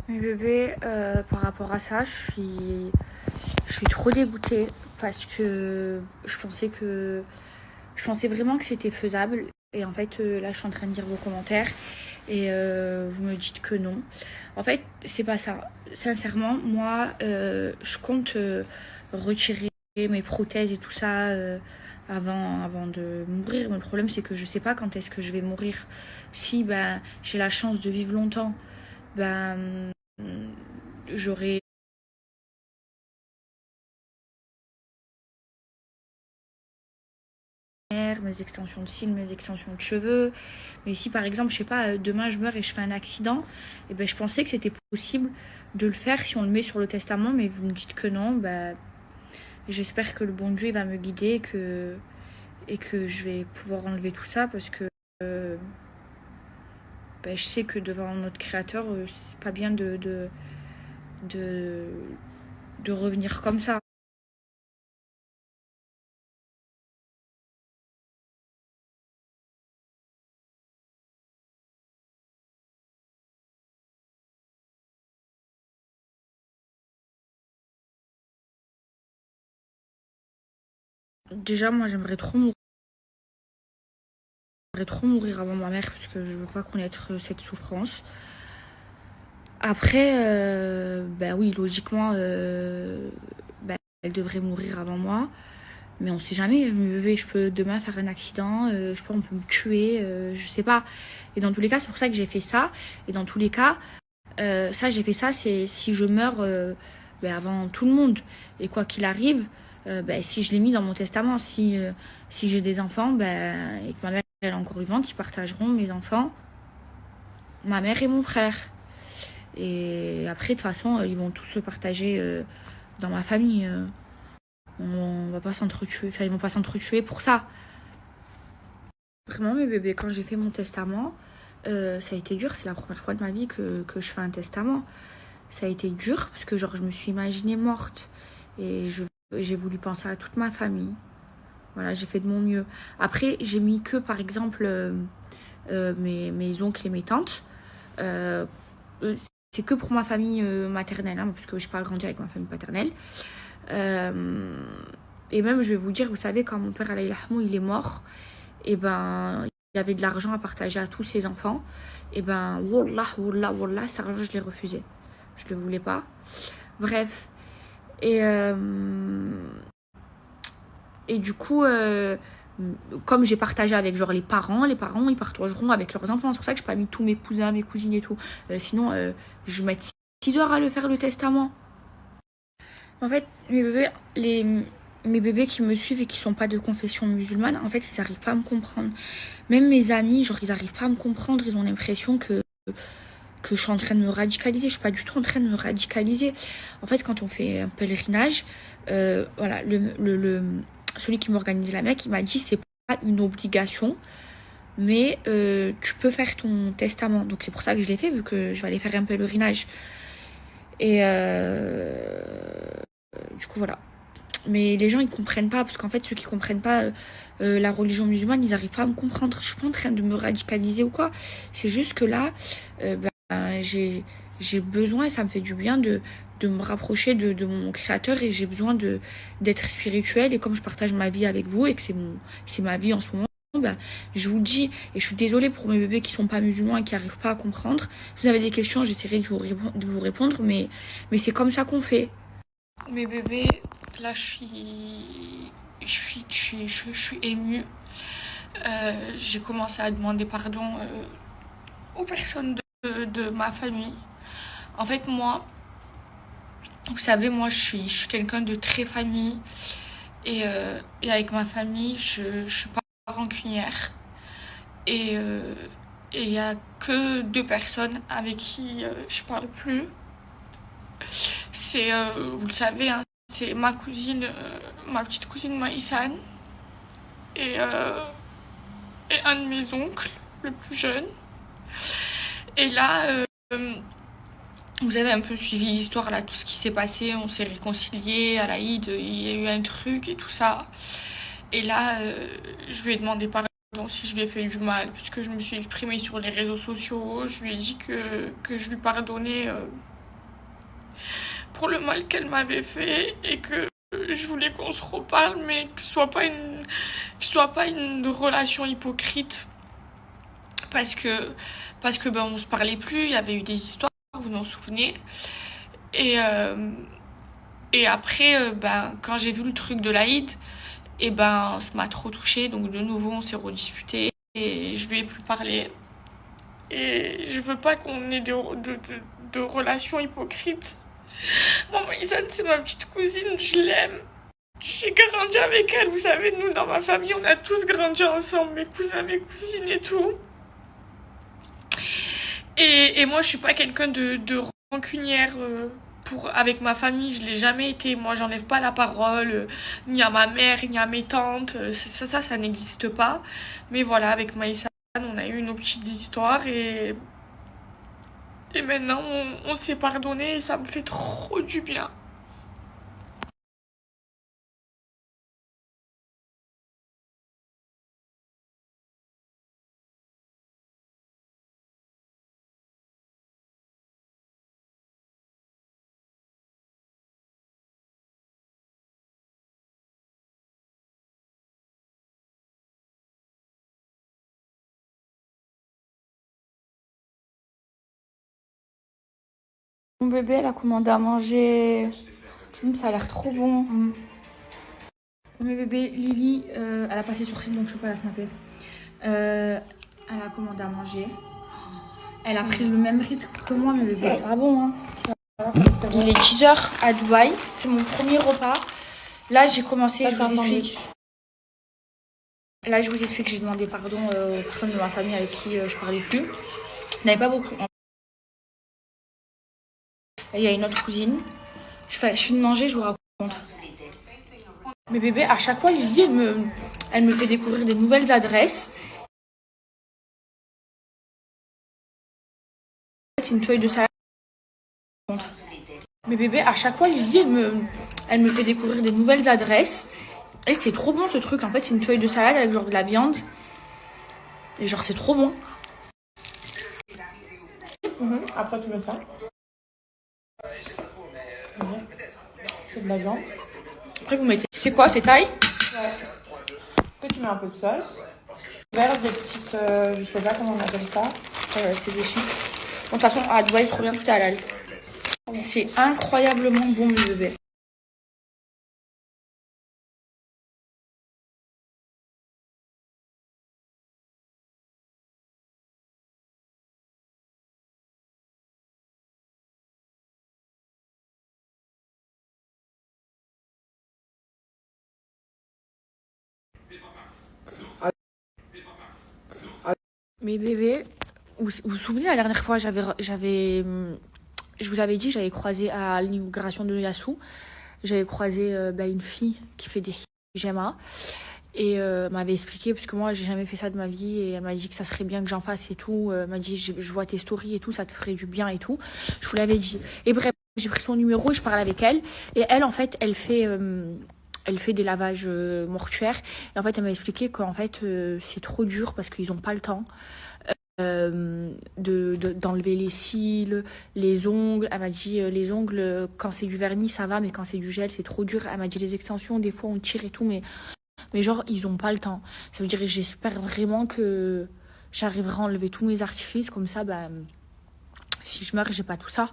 Mais bébé, par rapport à ça, je suis trop dégoûtée parce que je pensais vraiment que c'était faisable. Et en fait, là, je suis en train de lire vos commentaires et vous me dites que non. En fait, c'est pas ça. Sincèrement, moi, je compte retirer mes prothèses et tout ça avant de mourir. Mais le problème, c'est que je sais pas quand est-ce que je vais mourir. Si ben, j'ai la chance de vivre longtemps, ben, j'aurai mes extensions de cils, mes extensions de cheveux. Mais si par exemple, je sais pas, demain je meurs et je fais un accident, et ben je pensais que c'était possible de le faire si on le met sur le testament, mais vous me dites que non, bah j'espère que le bon Dieu il va me guider et que je vais pouvoir enlever tout ça parce que euh, je sais que devant notre créateur, c'est pas bien de, de revenir comme ça. Déjà, moi j'aimerais trop mourir avant ma mère parce que je veux pas connaître cette souffrance. Après, bah oui, logiquement, bah, elle devrait mourir avant moi. Mais on sait jamais, bébé, je peux demain faire un accident, je sais pas, on peut me tuer, je sais pas. Et dans tous les cas, c'est pour ça que j'ai fait ça. Et dans tous les cas, ça, j'ai fait ça, c'est si je meurs bah, avant tout le monde. Et quoi qu'il arrive, bah, si je l'ai mis dans mon testament, si j'ai des enfants, bah, et que ma mère elle est encore vivante, ils partageront mes enfants, ma mère et mon frère. Et après, de toute façon, ils vont tous se partager dans ma famille. On va pas s'entretuer. Enfin, ils vont pas s'entretuer pour ça. Vraiment, mes bébés, quand j'ai fait mon testament, ça a été dur. C'est la première fois de ma vie que je fais un testament. Ça a été dur parce que genre, je me suis imaginée morte. Et j'ai voulu penser à toute ma famille. Voilà, j'ai fait de mon mieux. Après, j'ai mis que, par exemple, mes oncles et mes tantes. Euh, c'est que pour ma famille maternelle, hein, parce que je n'ai pas grandi avec ma famille paternelle. Euh, et même, je vais vous dire, vous savez, quand mon père, alayhi rahmou, il est mort, et ben, il y avait de l'argent à partager à tous ses enfants. Et ben, wallah, wallah, wallah, cet argent, je l'ai refusé. Je le voulais pas. Bref. Et, et du coup, comme j'ai partagé avec genre les parents ils partageront avec leurs enfants. C'est pour ça que je n'ai pas mis tous mes cousins, mes cousines et tout. Sinon, je vais mettre 6 heures à le faire le testament. En fait, mes bébés qui me suivent et qui sont pas de confession musulmane, en fait, ils arrivent pas à me comprendre. Même mes amis, genre, ils arrivent pas à me comprendre. Ils ont l'impression que je suis en train de me radicaliser. Je suis pas du tout en train de me radicaliser. En fait, quand on fait un pèlerinage, voilà, celui qui m'organise la Mecque, il m'a dit c'est pas une obligation, mais tu peux faire ton testament. Donc c'est pour ça que je l'ai fait, vu que je vais aller faire un pèlerinage. Et du coup, voilà. Mais les gens, ils comprennent pas, parce qu'en fait, ceux qui comprennent pas la religion musulmane, ils arrivent pas à me comprendre. Je suis pas en train de me radicaliser ou quoi. C'est juste que là, j'ai besoin, et ça me fait du bien de me rapprocher de mon créateur, et j'ai besoin d'être spirituelle. Et comme je partage ma vie avec vous, et que c'est ma vie en ce moment, bah, je vous le dis, et je suis désolée pour mes bébés qui sont pas musulmans et qui arrivent pas à comprendre. Si vous avez des questions, j'essaierai de vous répondre, mais c'est comme ça qu'on fait. Mes bébés, là je suis émue. J'ai commencé à demander pardon aux personnes de ma famille. En fait, moi, vous savez, moi je suis quelqu'un de très famille. Et avec ma famille, je suis pas rancunière. Et il y a que 2 personnes avec qui je parle plus. C'est, vous le savez, hein, c'est ma cousine, ma petite cousine Maïsan, et, euh, et un de mes oncles, le plus jeune. Et là, vous avez un peu suivi l'histoire, là, tout ce qui s'est passé, on s'est réconciliés à l'Aïd, il y a eu un truc et tout ça. Et là, je lui ai demandé pardon si je lui ai fait du mal, puisque je me suis exprimée sur les réseaux sociaux, je lui ai dit que je lui pardonnais pour le mal qu'elle m'avait fait et que je voulais qu'on se reparle, mais que ce soit pas une relation hypocrite, parce que ben on se parlait plus, il y avait eu des histoires, vous vous en souvenez, et après ben quand j'ai vu le truc de l'Aïd, et ben ça m'a trop touchée, donc de nouveau on s'est redisputé et je lui ai plus parlé. Et je veux pas qu'on ait de relations hypocrites. Bon, Maïsane, c'est ma petite cousine, je l'aime. J'ai grandi avec elle, vous savez, nous, dans ma famille, on a tous grandi ensemble, mes cousins, mes cousines et tout. Et moi, je suis pas quelqu'un de rancunière avec ma famille, je l'ai jamais été. Moi, j'enlève pas la parole, ni à ma mère, ni à mes tantes. Ça n'existe pas. Mais voilà, avec Maïsane, on a eu nos petites histoires et maintenant, on s'est pardonné et ça me fait trop du bien. Mon bébé, elle a commandé à manger. Ça a l'air trop bon. Mon bébé, Lily, elle a passé sur site, donc je peux pas la snapper. Elle a commandé à manger. Elle a pris le même rythme que moi, mais bébé, c'est pas bon. Hein. Il est 10h à Dubaï. C'est mon premier repas. Là, j'ai commencé. Je vous explique que j'ai demandé pardon aux personnes de ma famille avec qui je parlais plus. Il n'y en avait pas beaucoup. Il y a une autre cousine. Je suis de manger, je vous raconte. Mais bébé, à chaque fois, Lily, elle me fait découvrir des nouvelles adresses. C'est une feuille de salade. Mais bébé, à chaque fois, Lily, elle me fait découvrir des nouvelles adresses. Et c'est trop bon ce truc. En fait, c'est une feuille de salade avec genre de la viande. Et genre, c'est trop bon. Après, tu mets ça. C'est de la viande. Après, vous mettez. C'est quoi? C'est taille? Ouais. Après, tu mets un peu de sauce. Vers des petites. Je sais pas comment on appelle ça. C'est des chips. Bon, de toute façon, à Dubaï, c'est trop bien, tout est halal. C'est incroyablement bon, le bébé. Mais bébé, vous vous souvenez la dernière fois, je vous avais dit, j'avais croisé à l'inauguration de Yassou, j'avais croisé une fille qui fait des GMA et m'avait expliqué, parce que moi j'ai jamais fait ça de ma vie, et elle m'a dit que ça serait bien que j'en fasse et tout. Elle m'a dit, je vois tes stories et tout, ça te ferait du bien et tout. Je vous l'avais dit. Et bref, j'ai pris son numéro et je parle avec elle. Et elle, en fait, elle fait des lavages mortuaires. Et en fait, elle m'a expliqué qu'en fait, c'est trop dur parce qu'ils n'ont pas le temps d'enlever les cils, les ongles. Elle m'a dit les ongles, quand c'est du vernis, ça va, mais quand c'est du gel, c'est trop dur. Elle m'a dit les extensions, des fois, on tire et tout, mais genre, ils n'ont pas le temps. Ça veut dire, j'espère vraiment que j'arriverai à enlever tous mes artifices. Comme ça, si je meurs, j'ai pas tout ça.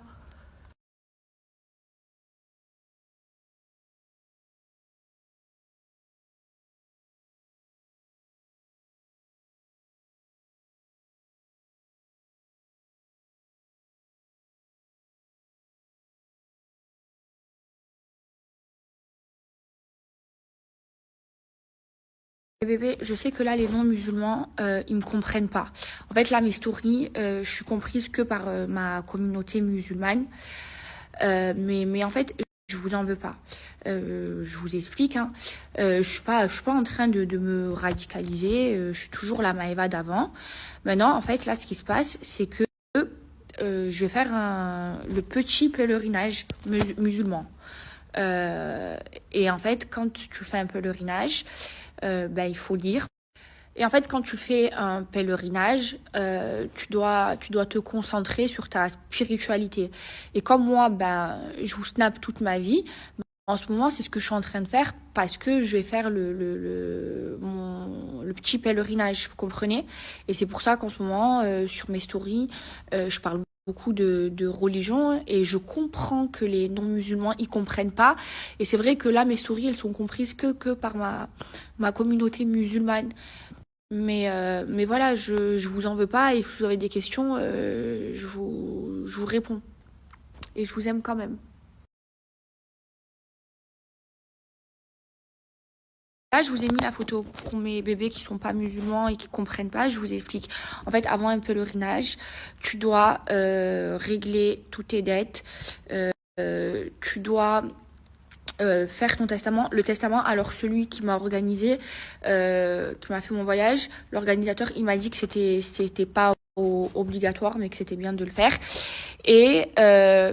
Bébé, je sais que là, les non-musulmans, ils me comprennent pas. En fait, là, mes stories, je suis comprise que par ma communauté musulmane. Mais en fait, je vous en veux pas. Je vous explique. Hein. Je suis pas en train de me radicaliser. Je suis toujours la Maëva d'avant. Maintenant, en fait, là, ce qui se passe, c'est que je vais faire le petit pèlerinage musulman. Et en fait, quand tu fais un pèlerinage, il faut lire. Et en fait, quand tu fais un pèlerinage, tu dois te concentrer sur ta spiritualité. Et comme moi, ben, je vous snap toute ma vie, en ce moment, c'est ce que je suis en train de faire parce que je vais faire le petit pèlerinage, vous comprenez? Et c'est pour ça qu'en ce moment, sur mes stories, je parle beaucoup de religion et je comprends que les non-musulmans ils comprennent pas. Et c'est vrai que là, mes stories, elles sont comprises que par ma communauté musulmane. Mais voilà, je vous en veux pas et si vous avez des questions, je vous réponds. Et je vous aime quand même. Là, je vous ai mis la photo pour mes bébés qui sont pas musulmans et qui comprennent pas. Je vous explique. En fait, avant un pèlerinage, tu dois régler toutes tes dettes. Tu dois faire ton testament. Le testament, alors celui qui m'a organisé, qui m'a fait mon voyage, l'organisateur, il m'a dit que c'était pas obligatoire, mais que c'était bien de le faire. Et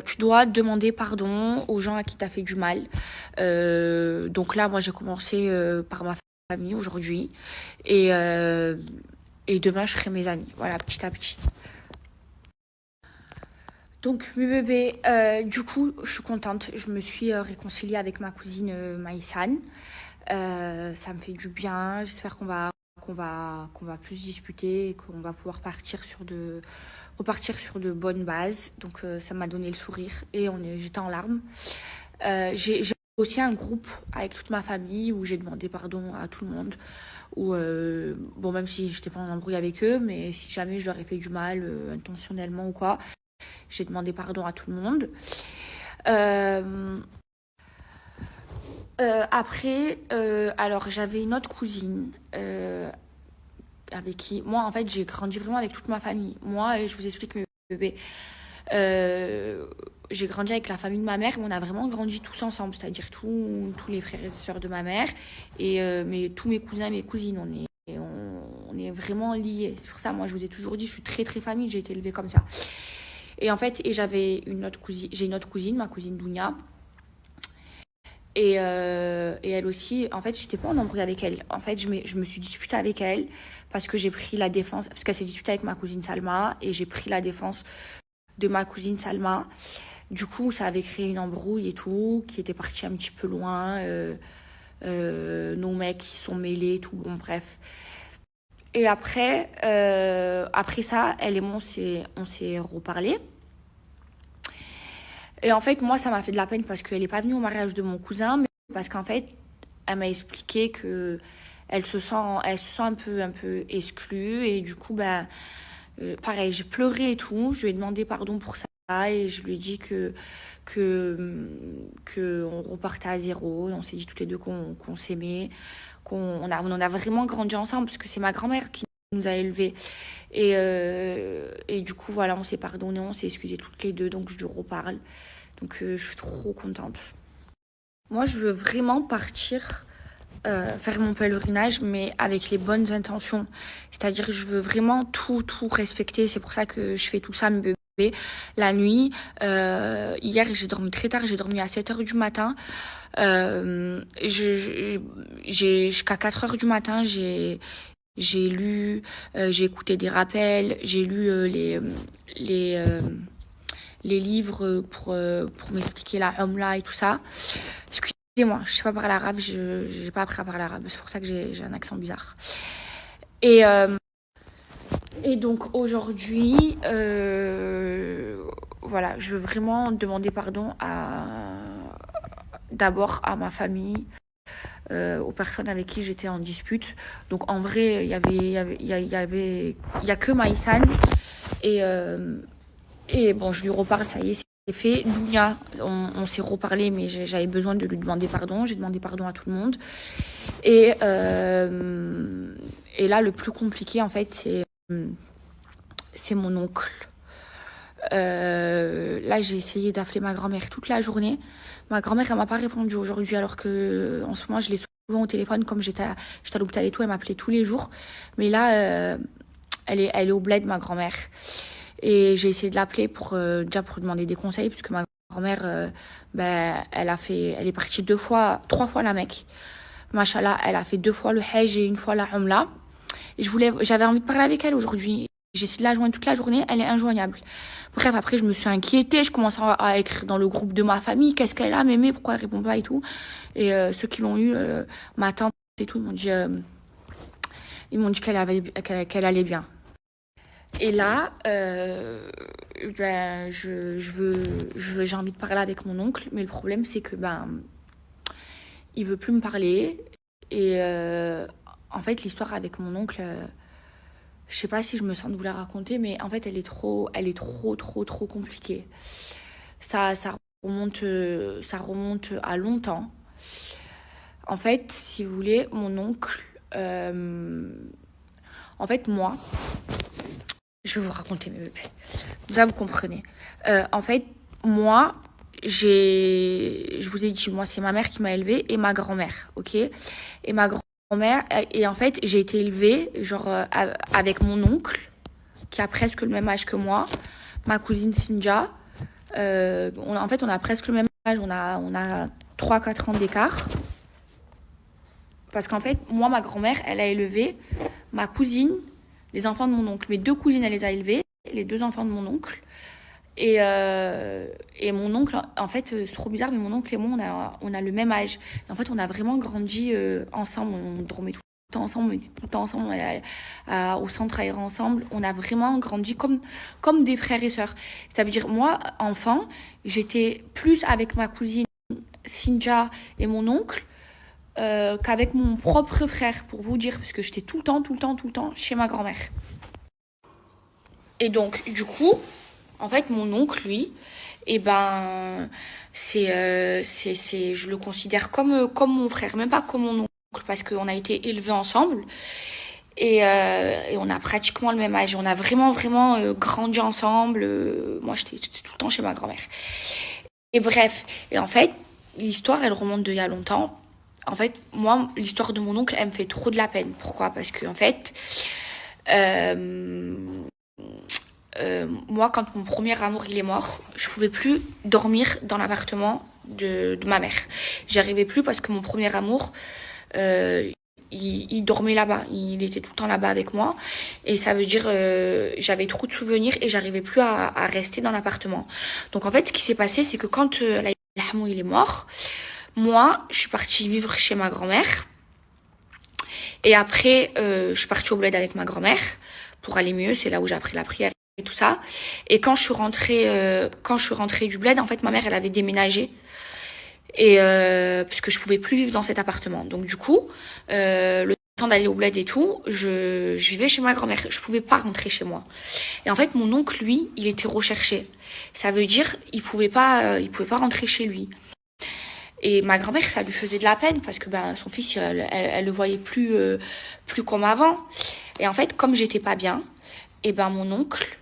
tu dois demander pardon aux gens à qui t'as fait du mal. Donc là, moi, j'ai commencé par ma famille aujourd'hui. Et demain, je ferai mes amis. Voilà, petit à petit. Donc mes bébés, du coup, je suis contente. Je me suis réconciliée avec ma cousine Maïsan. Ça me fait du bien. J'espère qu'on va plus discuter et qu'on va pouvoir repartir sur de bonnes bases. Donc ça m'a donné le sourire et j'étais en larmes. J'ai aussi un groupe avec toute ma famille où j'ai demandé pardon à tout le monde. Bon, même si j'étais pas en embrouille avec eux, mais si jamais je leur ai fait du mal intentionnellement ou quoi, j'ai demandé pardon à tout le monde. Après, alors j'avais une autre cousine avec qui, moi en fait, j'ai grandi vraiment avec toute ma famille. Moi, je vous explique mes bébés. J'ai grandi avec la famille de ma mère, mais on a vraiment grandi tous ensemble, c'est-à-dire tous les frères et sœurs de ma mère et tous mes cousins et mes cousines. On est vraiment liés. C'est pour ça, moi, je vous ai toujours dit, je suis très très famille, j'ai été élevée comme ça. Et en fait, j'ai une autre cousine, ma cousine Dounia. Et elle aussi, en fait, j'étais pas en embrouille avec elle. En fait, je me suis disputée avec elle parce que j'ai pris la défense, parce qu'elle s'est disputée avec ma cousine Salma et j'ai pris la défense de ma cousine Salma. Du coup, ça avait créé une embrouille et tout, qui était partie un petit peu loin. Nos mecs qui sont mêlés et tout, bon, bref. Et après ça, elle et moi, on s'est reparlé. Et en fait, moi, ça m'a fait de la peine parce qu'elle n'est pas venue au mariage de mon cousin, mais parce qu'en fait, elle m'a expliqué que elle se sent un peu exclue. Et du coup, ben, pareil, j'ai pleuré et tout. Je lui ai demandé pardon pour ça et je lui ai dit que on repartait à zéro. Et on s'est dit toutes les deux qu'on s'aimait, on en a vraiment grandi ensemble parce que c'est ma grand-mère qui nous a élevés. Et du coup, voilà, on s'est pardonné, on s'est excusé toutes les deux, donc je lui reparle. Donc je suis trop contente. Moi, je veux vraiment partir faire mon pèlerinage, mais avec les bonnes intentions. C'est-à-dire que je veux vraiment tout respecter. C'est pour ça que je fais tout ça, mes bébés. La nuit, hier, j'ai dormi très tard, j'ai dormi à 7h du matin. Jusqu'à 4h du matin, j'ai lu, j'ai écouté des rappels, j'ai lu les livres pour m'expliquer la Umla et tout ça. Excusez-moi, je sais pas parler arabe, j'ai pas appris à parler arabe, c'est pour ça que j'ai un accent bizarre. Et donc aujourd'hui, voilà, je veux vraiment demander pardon d'abord à ma famille, aux personnes avec qui j'étais en dispute. Donc en vrai, il y a que Maïsan et bon, je lui reparle, ça y est, c'est fait. Dounia, on s'est reparlé, mais j'avais besoin de lui demander pardon. J'ai demandé pardon à tout le monde. Et là, le plus compliqué, en fait, c'est mon oncle. Là, j'ai essayé d'appeler ma grand-mère toute la journée. Ma grand-mère, elle m'a pas répondu aujourd'hui, alors que en ce moment, je l'ai souvent au téléphone. Comme j'étais à l'hôpital et tout, elle m'appelait tous les jours. Mais là, elle est au bled, ma grand-mère. Et j'ai essayé de l'appeler déjà pour demander des conseils, puisque ma grand-mère, elle est partie 3 fois la Mecque. Machallah, elle a fait 2 fois le Hajj et 1 fois la Umla. J'avais envie de parler avec elle aujourd'hui. J'ai essayé de la joindre toute la journée, elle est injoignable. Bref, après, je me suis inquiétée, je commence à écrire dans le groupe de ma famille, qu'est-ce qu'elle a, mémé, pourquoi elle répond pas et tout. Et ceux qui l'ont eu, ma tante et tout, ils m'ont dit qu'elle allait bien. Et là, j'ai envie de parler avec mon oncle, mais le problème, c'est que, il veut plus me parler. Et en fait, l'histoire avec mon oncle, je sais pas si je me sens de vous la raconter, mais en fait, elle est trop compliquée. Ça remonte à longtemps. En fait, si vous voulez, mon oncle, en fait, moi, je vais vous raconter mes bébés. Là, vous comprenez. En fait, moi, je vous ai dit, moi, c'est ma mère qui m'a élevée et ma grand-mère, ok? Et ma grand-mère, et en fait, j'ai été élevée, genre, avec mon oncle, qui a presque le même âge que moi, ma cousine Sinja. En fait, on a presque le même âge, on a 3-4 ans d'écart. Parce qu'en fait, moi, ma grand-mère, elle a élevé ma cousine, les enfants de mon oncle. Mes 2 cousines, elle les a élevés, les 2 enfants de mon oncle. Et mon oncle, en fait, c'est trop bizarre, mais mon oncle et moi, on a le même âge. Et en fait, on a vraiment grandi ensemble. On dormait tout le temps ensemble, on était tout le temps ensemble, on allait au centre aéré ensemble. On a vraiment grandi comme des frères et sœurs. Ça veut dire, moi, enfant, j'étais plus avec ma cousine Sinja et mon oncle qu'avec mon propre frère, pour vous dire, parce que j'étais tout le temps chez ma grand-mère. Et donc, du coup, en fait, mon oncle, lui, je le considère comme mon frère, même pas comme mon oncle, parce qu'on a été élevés ensemble. Et on a pratiquement le même âge. On a vraiment grandi ensemble. Moi, j'étais tout le temps chez ma grand-mère. Et bref, et en fait, l'histoire, elle remonte d'il y a longtemps. En fait, moi, l'histoire de mon oncle, elle me fait trop de la peine. Pourquoi? Parce que, en fait, moi, quand mon premier amour, il est mort, je pouvais plus dormir dans l'appartement de ma mère. J'y arrivais plus parce que mon premier amour, il dormait là-bas. Il était tout le temps là-bas avec moi. Et ça veut dire, j'avais trop de souvenirs et j'arrivais plus à rester dans l'appartement. Donc, en fait, ce qui s'est passé, c'est que quand il est mort, moi, je suis partie vivre chez ma grand-mère. Et après, je suis partie au bled avec ma grand-mère pour aller mieux. C'est là où j'ai appris la prière et tout ça. Et quand je suis rentrée du bled, en fait, ma mère, elle avait déménagé. Et parce que je pouvais plus vivre dans cet appartement. Donc du coup, le temps d'aller au bled et tout, je vivais chez ma grand-mère. Je pouvais pas rentrer chez moi. Et en fait, mon oncle, lui, il était recherché. Ça veut dire, il pouvait pas rentrer chez lui. Et ma grand-mère, ça lui faisait de la peine parce que son fils, elle le voyait plus comme avant. Et en fait, comme j'étais pas bien, et mon oncle,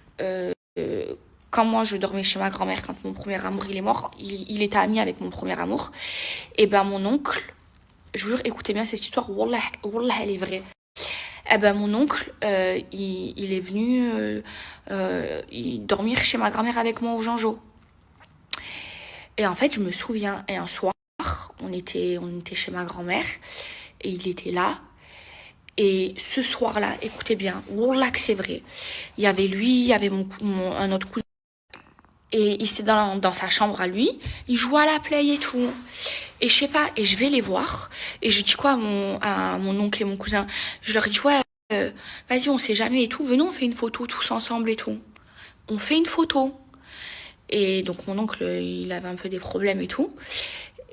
quand moi je dormais chez ma grand-mère, quand mon premier amour il est mort, il était ami avec mon premier amour. Et mon oncle, je vous jure, écoutez bien cette histoire, wallah, elle est vraie. Et mon oncle, il est venu dormir chez ma grand-mère avec moi au Janjo. Et en fait, je me souviens, et un soir, on était chez ma grand-mère et il était là. Et ce soir-là, écoutez bien, wallah que c'est vrai. Il y avait lui, il y avait un autre cousin. Et il était dans sa chambre à lui, il jouait à la play et tout. Et je sais pas, et je vais les voir. Et je dis quoi à mon oncle et mon cousin? Je leur dis, ouais, vas-y, on sait jamais et tout. Venons, on fait une photo tous ensemble et tout. On fait une photo. Et donc mon oncle, il avait un peu des problèmes et tout.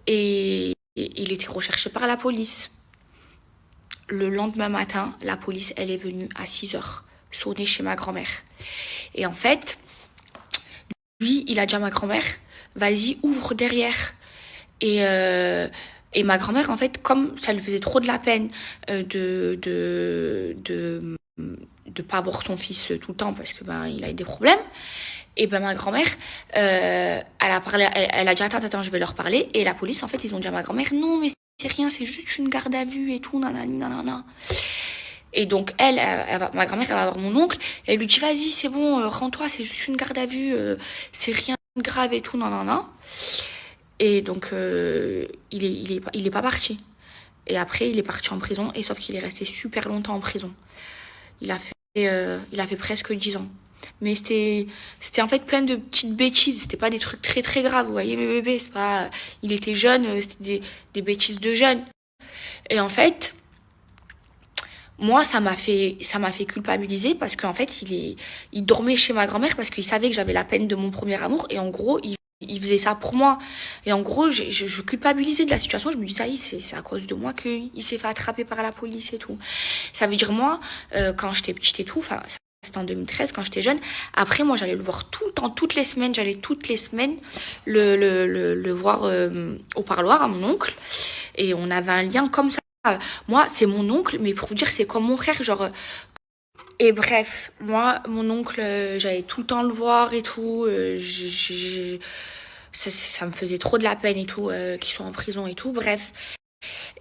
Et il était recherché par la police. Le lendemain matin, la police, elle est venue à 6h sonner chez ma grand-mère. Et en fait, lui, il a dit à ma grand-mère, vas-y, ouvre derrière. Et ma grand-mère, en fait, comme ça lui faisait trop de la peine de pas voir son fils tout le temps parce que il a eu des problèmes, et ma grand-mère, elle a dit attends, je vais leur parler. Et la police, en fait, ils ont dit à ma grand-mère, non, mais c'est rien, c'est juste une garde à vue et tout, nanana. Et donc, ma grand-mère, elle va voir mon oncle, et elle lui dit, vas-y, c'est bon, rends-toi, c'est juste une garde à vue, c'est rien de grave et tout, nanana. Et donc, il est pas parti. Et après, il est parti en prison, et sauf qu'il est resté super longtemps en prison. il a fait presque 10 ans. Mais c'était en fait plein de petites bêtises. C'était pas des trucs très très graves. Vous voyez mes bébés, c'est pas, il était jeune, c'était des bêtises de jeunes. Et en fait, moi, ça m'a fait culpabiliser parce qu'en fait, il dormait chez ma grand-mère parce qu'il savait que j'avais la peine de mon premier amour. Et en gros, il faisait ça pour moi. Et en gros, je culpabilisais de la situation. Je me disais, c'est à cause de moi qu'il s'est fait attraper par la police et tout. Ça veut dire, moi, quand j'étais petite et tout, enfin, c'était en 2013, quand j'étais jeune. Après, moi, j'allais le voir tout le temps, toutes les semaines. J'allais toutes les semaines le voir au parloir à mon oncle. Et on avait un lien comme ça. Moi, c'est mon oncle, mais pour vous dire, c'est comme mon frère, genre. Et bref, moi, mon oncle, j'allais tout le temps le voir et tout. Ça me faisait trop de la peine et tout, qu'ils soient en prison et tout. Bref.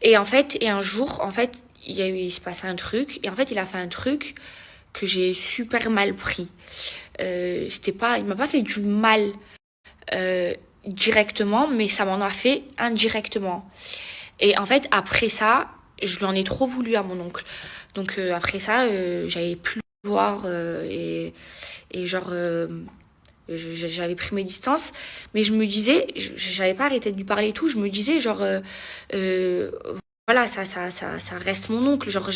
Et en fait, un jour, en fait, il se passait un truc. Et en fait, il a fait un truc que j'ai super mal pris. Il m'a pas fait du mal directement, mais ça m'en a fait indirectement. Et en fait, après ça, je lui en ai trop voulu à mon oncle. Donc après ça, j'avais plus le voir et genre j'avais pris mes distances. Mais je me disais, j'avais pas arrêté de lui parler et tout. Je me disais genre voilà, ça reste mon oncle. Genre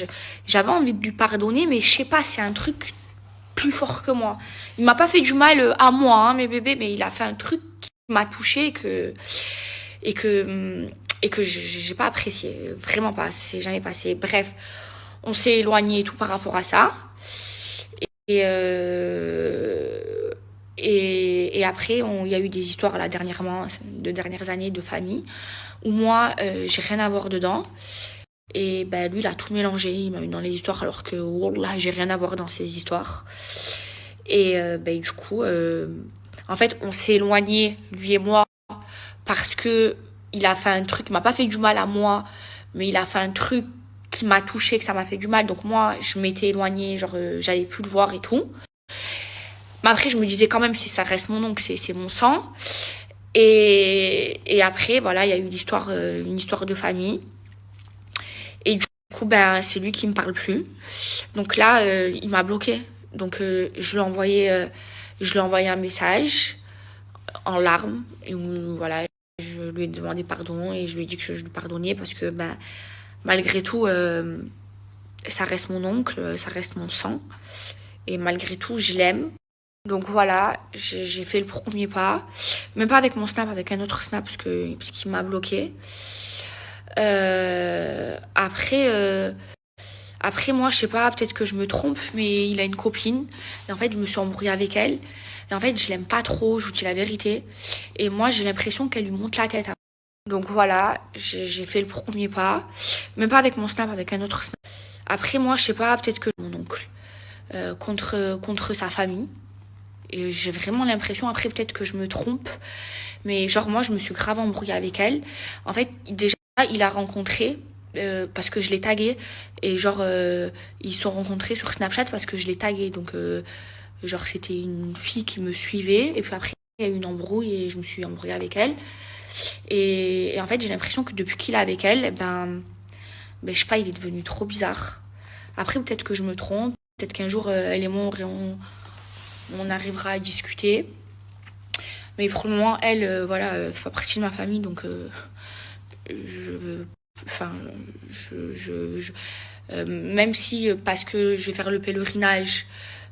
j'avais envie de lui pardonner, mais je sais pas, c'est un truc plus fort que moi. Il m'a pas fait du mal à moi, hein, mes bébés, mais il a fait un truc qui m'a touchée et que j'ai pas apprécié, vraiment pas, c'est jamais passé. Bref, on s'est éloigné et tout par rapport à ça. Et après, il y a eu des histoires là dernièrement, de dernières années de famille, où moi, j'ai rien à voir dedans. Et ben lui, il a tout mélangé, il m'a mis dans les histoires alors que wallah, j'ai rien à voir dans ces histoires. Et ben du coup, en fait, on s'est éloigné, lui et moi, parce que il a fait un truc qui m'a pas fait du mal à moi, mais il a fait un truc qui m'a touchée, que ça m'a fait du mal. Donc moi, je m'étais éloignée, genre j'allais plus le voir et tout. Mais après, je me disais quand même, si ça reste mon oncle, c'est mon sang. Et après, voilà, il y a eu une histoire de famille. Et du coup, ben, c'est lui qui me parle plus. Donc là, il m'a bloqué. Donc je lui ai envoyé un message en larmes. Et où, voilà, je lui ai demandé pardon et je lui ai dit que je lui pardonnais parce que ben, malgré tout, ça reste mon oncle, ça reste mon sang. Et malgré tout, je l'aime. Donc voilà, j'ai fait le premier pas. Même pas avec mon snap, avec un autre snap parce qu'il m'a bloqué. Après, moi, je sais pas, peut-être que je me trompe, mais il a une copine. Et en fait, je me suis embrouillée avec elle. Et en fait, je l'aime pas trop, je vous dis la vérité. Et moi, j'ai l'impression qu'elle lui monte la tête. Donc voilà, j'ai fait le premier pas. Même pas avec mon snap, avec un autre snap. Après, moi, je sais pas, peut-être que mon oncle contre sa famille. Et j'ai vraiment l'impression, après, peut-être que je me trompe. Mais genre, moi, je me suis grave embrouillée avec elle. En fait, déjà, il a rencontré... parce que je l'ai tagué et genre ils se sont rencontrés sur Snapchat parce que je l'ai tagué donc genre c'était une fille qui me suivait et puis après il y a eu une embrouille et je me suis embrouillée avec elle et en fait j'ai l'impression que depuis qu'il est avec elle je sais pas, il est devenu trop bizarre. Après peut-être que je me trompe, peut-être qu'un jour elle et moi on arrivera à discuter, mais pour le moment elle voilà fait pas partie de ma famille donc je veux même si parce que je vais faire le pèlerinage,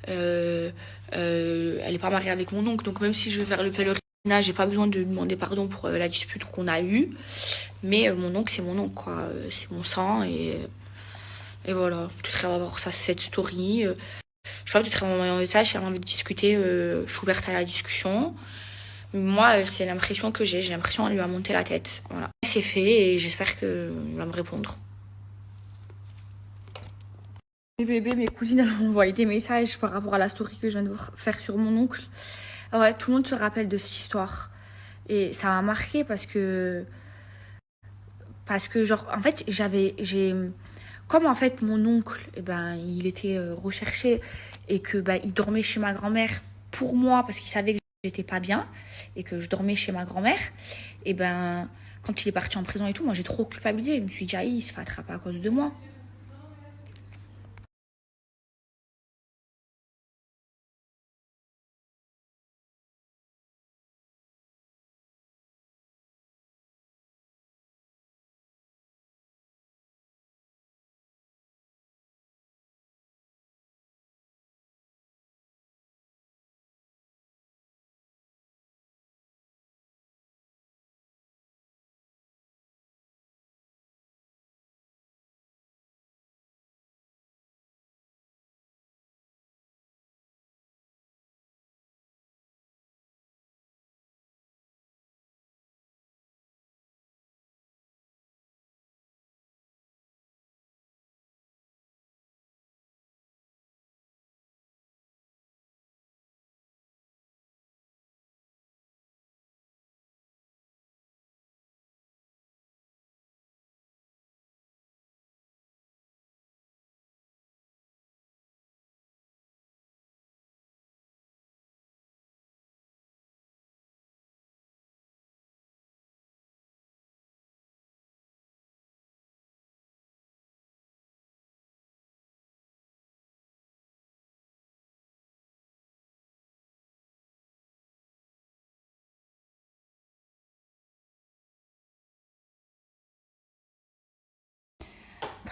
elle est pas mariée avec mon oncle, donc même si je vais faire le pèlerinage, j'ai pas besoin de demander pardon pour la dispute qu'on a eue. Mais mon oncle, c'est mon oncle, quoi. C'est mon sang et voilà. Peut-être elle va voir ça, cette story. Je sais pas, peut-être elle va m'envoyer un message, si elle a envie de discuter, je suis ouverte à la discussion. Moi, c'est l'impression que j'ai l'impression qu'elle lui a monté la tête. Voilà. C'est fait et j'espère qu'il va me répondre. Mes bébés, mes cousines, elles m'ont envoyé des messages par rapport à la story que je viens de faire sur mon oncle. Ouais, tout le monde se rappelle de cette histoire. Et ça m'a marqué parce que genre, en fait, comme en fait, mon oncle, il était recherché et que il dormait chez ma grand-mère pour moi parce qu'il savait que j'étais pas bien et que je dormais chez ma grand-mère, et quand il est parti en prison et tout, moi j'ai trop culpabilisé. Je me suis dit, il se fait attraper à cause de moi.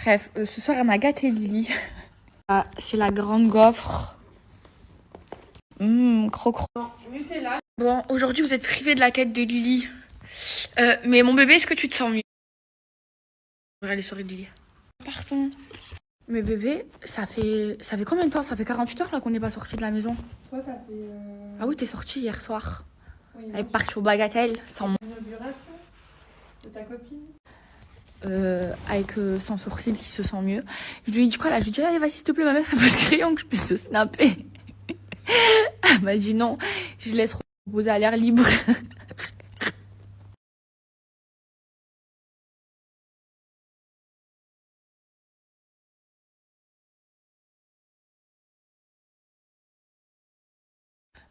Bref, ce soir, elle m'a gâté Lily. Ah, c'est la grande gaufre. Croc. Bon, aujourd'hui, vous êtes privé de la tête de Lily. Mais mon bébé, est-ce que tu te sens mieux? Je vais aller sur Lily. Pardon. Mais bébé, ça fait combien de temps? Ça fait 48 heures là qu'on n'est pas sorti de la maison. Toi, ça fait. Ah oui, t'es sortie hier soir. Oui, Elle est partie au Bagatelle sans inauguration de ta copine. avec son sourcil qui se sent mieux. Je lui ai dit quoi là? Je lui ai dit, allez, vas-y, s'il te plaît, ma mère, ça peut de crayon que je puisse te snapper. Elle m'a dit non, je laisse reposer à l'air libre.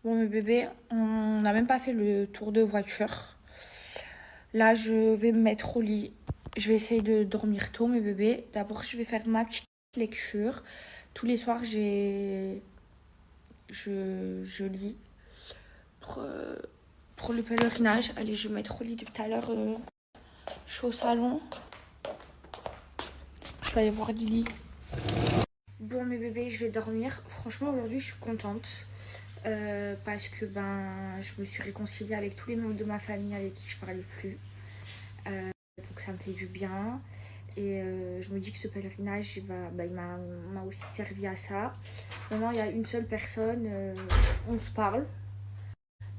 Bon, mes bébés, on n'a même pas fait le tour de voiture. Là, je vais me mettre au lit. Je vais essayer de dormir tôt, mes bébés. D'abord, je vais faire ma petite lecture. Tous les soirs, je lis pour le pèlerinage. Allez, je vais me mettre au lit depuis tout à l'heure. Je suis au salon. Je vais aller voir Lily. Bon, mes bébés, je vais dormir. Franchement, aujourd'hui, je suis contente. Parce que je me suis réconciliée avec tous les membres de ma famille avec qui je parlais plus. Donc ça me fait du bien. Et je me dis que ce pèlerinage, il m'a aussi servi à ça. Maintenant, il y a une seule personne, on se parle.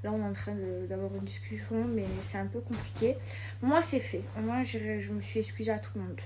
Là, on est en train d'avoir une discussion, mais c'est un peu compliqué. Moi, c'est fait. Moi, je me suis excusée à tout le monde.